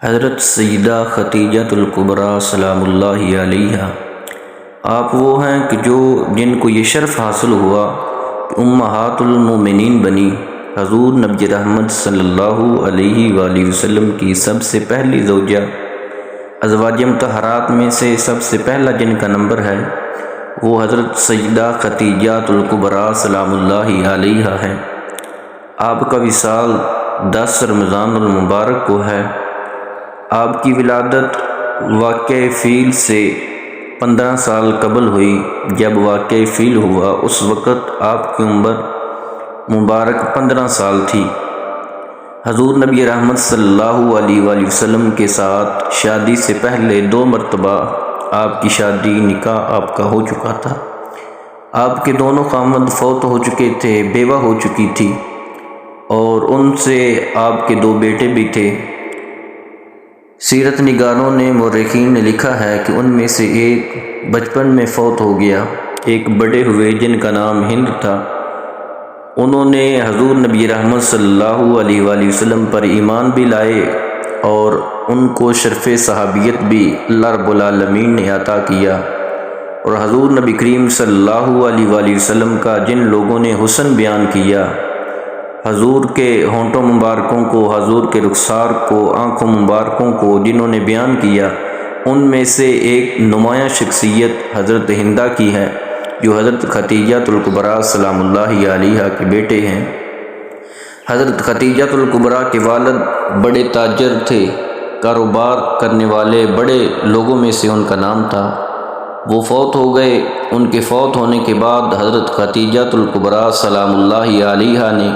حضرت سیدہ خدیجۃ الکبریٰ سلام اللہ علیہا آپ وہ ہیں کہ جن کو یہ شرف حاصل ہوا کہ امہات المومنین بنی۔ حضور نبی رحمت صلی اللہ علیہ وآلہ وسلم کی سب سے پہلی زوجہ، ازواج مطہرات میں سے سب سے پہلا جن کا نمبر ہے وہ حضرت سیدہ خدیجۃ الکبریٰ سلام اللہ علیہا ہے۔ آپ کا وصال 10 رمضان المبارک کو ہے۔ آپ کی ولادت واقعہ فیل سے 15 سال قبل ہوئی۔ جب واقعہ فیل ہوا اس وقت آپ کی عمر مبارک 15 سال تھی۔ حضور نبی رحمت صلی اللہ علیہ وآلہ وسلم کے ساتھ شادی سے پہلے 2 مرتبہ آپ کی شادی نکاح آپ کا ہو چکا تھا۔ آپ کے دونوں خاوند فوت ہو چکے تھے، بیوہ ہو چکی تھی، اور ان سے آپ کے 2 بیٹے بھی تھے۔ سیرت نگاروں نے، مورخین نے لکھا ہے کہ ان میں سے ایک بچپن میں فوت ہو گیا، ایک بڑے ہوئے جن کا نام ہند تھا۔ انہوں نے حضور نبی رحمت صلی اللہ علیہ وآلہ وسلم پر ایمان بھی لائے اور ان کو شرف صحابیت بھی اللہ رب العالمین نے عطا کیا، اور حضور نبی کریم صلی اللہ علیہ وآلہ وسلم کا جن لوگوں نے حسن بیان کیا، حضور کے ہونٹوں مبارکوں کو، حضور کے رخسار کو، آنکھوں مبارکوں کو جنہوں نے بیان کیا، ان میں سے ایک نمایاں شخصیت حضرت ہندہ کی ہے جو حضرت خدیجۃ الکبریٰ سلام اللہ علیہا کے بیٹے ہیں۔ حضرت خدیجۃ الکبریٰ کے والد بڑے تاجر تھے، کاروبار کرنے والے بڑے لوگوں میں سے ان کا نام تھا۔ وہ فوت ہو گئے۔ ان کے فوت ہونے کے بعد حضرت خدیجۃ الکبریٰ سلام اللہ علیہا نے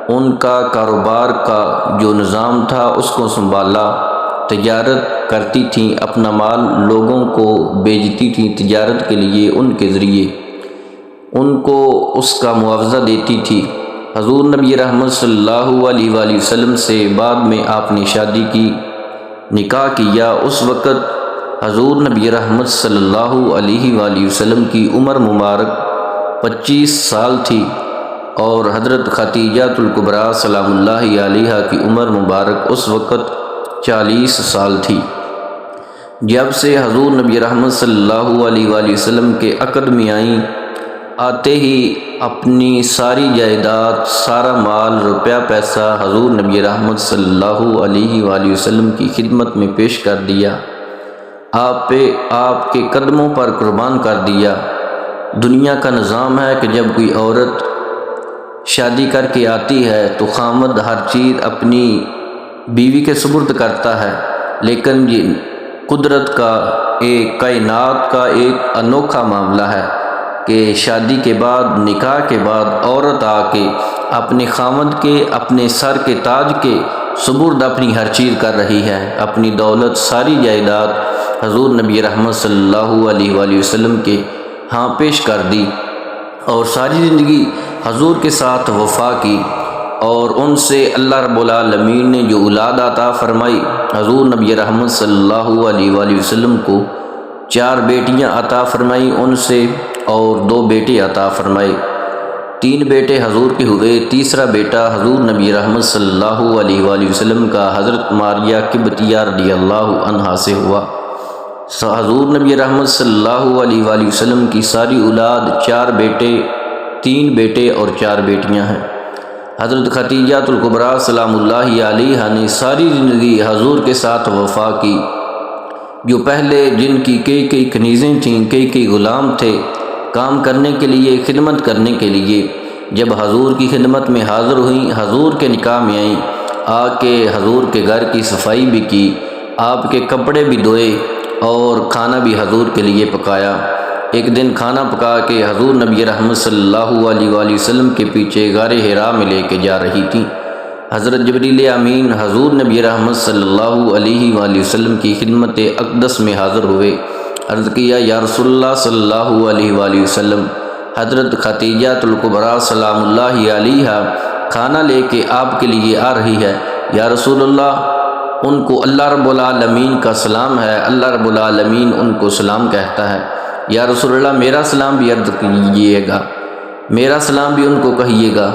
ان کا کاروبار کا جو نظام تھا اس کو سنبھالا۔ تجارت کرتی تھیں، اپنا مال لوگوں کو بیچتی تھیں، تجارت کے لیے ان کے ذریعے ان کو اس کا معاوضہ دیتی تھی۔ حضور نبی رحمت صلی اللہ علیہ وآلہ وسلم سے بعد میں آپ نے شادی کی، نکاح کیا۔ اس وقت حضور نبی رحمت صلی اللہ علیہ وآلہ وسلم کی عمر مبارک 25 سال تھی، اور حضرت خدیجۃ الکبریٰ سلام اللہ علیہا کی عمر مبارک اس وقت 40 سال تھی۔ جب سے حضور نبی رحمت صلی اللہ علیہ وآلہ وسلم کے عقد میں آئیں، آتے ہی اپنی ساری جائیداد، سارا مال، روپیہ پیسہ حضور نبی رحمت صلی اللہ علیہ وآلہ وسلم کی خدمت میں پیش کر دیا، آپ کے قدموں پر قربان کر دیا۔ دنیا کا نظام ہے کہ جب کوئی عورت شادی کر کے آتی ہے تو خامد ہر چیز اپنی بیوی کے سپرد کرتا ہے، لیکن یہ قدرت کا، کائنات کا ایک انوکھا معاملہ ہے کہ شادی کے بعد، نکاح کے بعد عورت آ کے اپنے خامد کے، اپنے سر کے تاج کے سپرد اپنی ہر چیز کر رہی ہے۔ اپنی دولت، ساری جائیداد حضور نبی رحمت صلی اللہ علیہ وآلہ وسلم کے ہاں پیش کر دی، اور ساری زندگی حضور کے ساتھ وفا کی، اور ان سے اللہ رب العالمین نے جو اولاد عطا فرمائی، حضور نبی رحمت صلی اللہ علیہ وآلہ وسلم کو 4 بیٹیاں عطا فرمائی ان سے، اور 2 بیٹے عطا فرمائے۔ 3 بیٹے حضور کے ہوئے، تیسرا بیٹا حضور نبی رحمت صلی اللہ علیہ وآلہ وسلم کا حضرت ماریہ قبطیہ رضی اللہ عنہا سے ہوا۔ حضور نبی رحمت صلی اللہ علیہ وآلہ وسلم کی ساری اولاد 4 بیٹے، 3 بیٹے اور 4 بیٹیاں ہیں۔ حضرت خدیجۃ الکبریٰ سلام اللہ علیہا نے ساری زندگی حضور کے ساتھ وفا کی۔ جو پہلے جن کی کئی کنیزیں تھیں، کئی غلام تھے کام کرنے کے لیے، خدمت کرنے کے لیے، جب حضور کی خدمت میں حاضر ہوئیں، حضور کے نکاح میں آئیں، آ کے حضور کے گھر کی صفائی بھی کی، آپ کے کپڑے بھی دھوئے، اور کھانا بھی حضور کے لیے پکایا۔ ایک دن کھانا پکا کے حضور نبی رحمت صلی اللہ علیہ وآلہ وسلم کے پیچھے غار حرا میں لے کے جا رہی تھیں۔ حضرت جبریل امین حضور نبی رحمت صلی اللہ علیہ وآلہ وسلم کی خدمت اقدس میں حاضر ہوئے۔ عرض کیا، یا رسول اللہ صلی اللہ علیہ وآلہ وسلم، حضرت خدیجۃ الکبریٰ سلام اللہ علیہا کھانا لے کے آپ کے لیے آ رہی ہے۔ یا رسول اللہ، ان کو اللہ رب العالمین کا سلام ہے، اللہ رب العالمین ان کو سلام کہتا ہے۔ یا رسول اللہ، میرا سلام بھی عرض کیجیے گا، میرا سلام بھی ان کو کہیے گا۔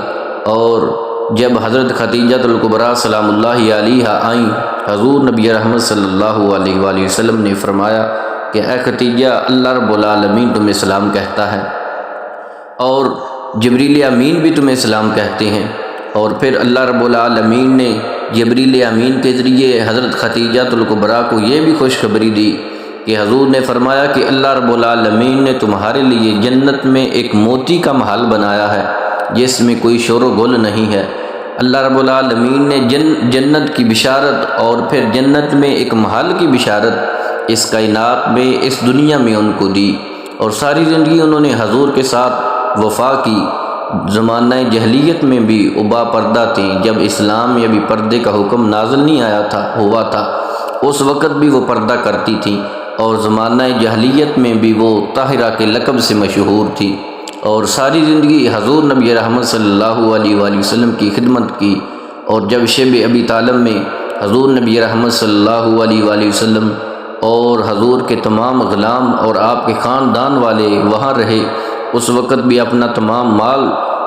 اور جب حضرت خدیجہ الکبریٰ سلام اللہ علیہا آئیں، حضور نبی رحمت صلی اللہ علیہ وآلہ وسلم نے فرمایا کہ اے خدیجہ، اللہ رب العالمین تمہیں سلام کہتا ہے، اور جبریل امین بھی تمہیں سلام کہتے ہیں۔ اور پھر اللہ رب العالمین نے جبریل امین کے ذریعے حضرت خدیجہ الکبریٰ کو یہ بھی خوشخبری دی کہ حضور نے فرمایا کہ اللہ رب العالمین نے تمہارے لیے جنت میں ایک موتی کا محل بنایا ہے جس میں کوئی شور و غل نہیں ہے۔ اللہ رب العالمین نے جنت کی بشارت اور پھر جنت میں ایک محل کی بشارت اس کائنات میں، اس دنیا میں ان کو دی، اور ساری زندگی انہوں نے حضور کے ساتھ وفا کی۔ زمانہ جہلیت میں بھی ابا پردہ تھیں، جب اسلام یا بھی پردے کا حکم نازل نہیں ہوا تھا، اس وقت بھی وہ پردہ کرتی تھیں، اور زمانہ جہلیت میں بھی وہ طاہرہ کے لقب سے مشہور تھی، اور ساری زندگی حضور نبی رحمت صلی اللہ علیہ وآلہ وسلم کی خدمت کی۔ اور جب شب ابی طالب میں حضور نبی رحمت صلی اللہ علیہ وآلہ وسلم اور حضور کے تمام غلام اور آپ کے خاندان والے وہاں رہے، اس وقت بھی اپنا تمام مال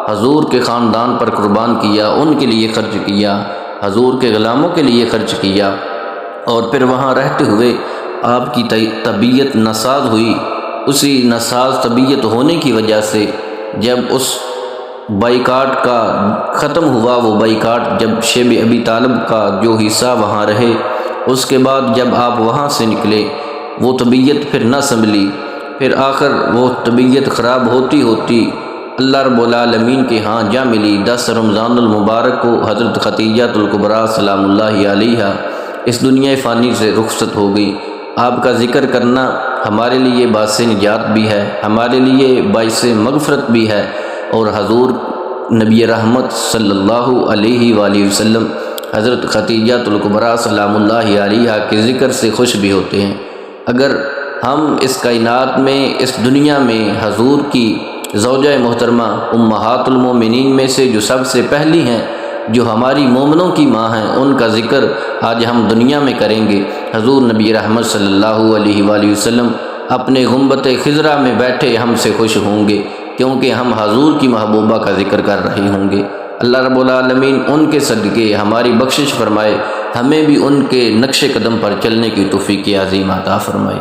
حضور کے خاندان پر قربان کیا، ان کے لیے خرچ کیا، حضور کے غلاموں کے لیے خرچ کیا۔ اور پھر وہاں رہتے ہوئے آپ کی طبیعت ناساز ہوئی۔ اسی ناساز طبیعت ہونے کی وجہ سے جب اس بائیکاٹ کا ختم ہوا، وہ بائیکاٹ جب شب ابی طالب کا جو حصہ وہاں رہے، اس کے بعد جب آپ وہاں سے نکلے، وہ طبیعت پھر نہ سنبھلی، پھر آخر وہ طبیعت خراب ہوتی ہوتی اللہ رب العالمین کے ہاں جا ملی۔ 10 رمضان المبارک کو حضرت خدیجہ الکبریٰ سلام اللہ علیہا اس دنیا فانی سے رخصت ہو گئی۔ آپ کا ذکر کرنا ہمارے لیے باعث نجات بھی ہے، ہمارے لیے باعث مغفرت بھی ہے، اور حضور نبی رحمت صلی اللہ علیہ وآلہ وسلم حضرت خدیجہ الکبریٰ سلام اللہ علیہا کے ذکر سے خوش بھی ہوتے ہیں۔ اگر ہم اس کائنات میں، اس دنیا میں حضور کی زوجہ محترمہ امہات المومنین میں سے جو سب سے پہلی ہیں، جو ہماری مومنوں کی ماں ہیں، ان کا ذکر آج ہم دنیا میں کریں گے، حضور نبی رحمت صلی اللہ علیہ وآلہ وسلم اپنے گنبد خضرا میں بیٹھے ہم سے خوش ہوں گے، کیونکہ ہم حضور کی محبوبہ کا ذکر کر رہے ہوں گے۔ اللہ رب العالمین ان کے صدقے ہماری بخشش فرمائے، ہمیں بھی ان کے نقش قدم پر چلنے کی توفیق عظیم عطا فرمائے۔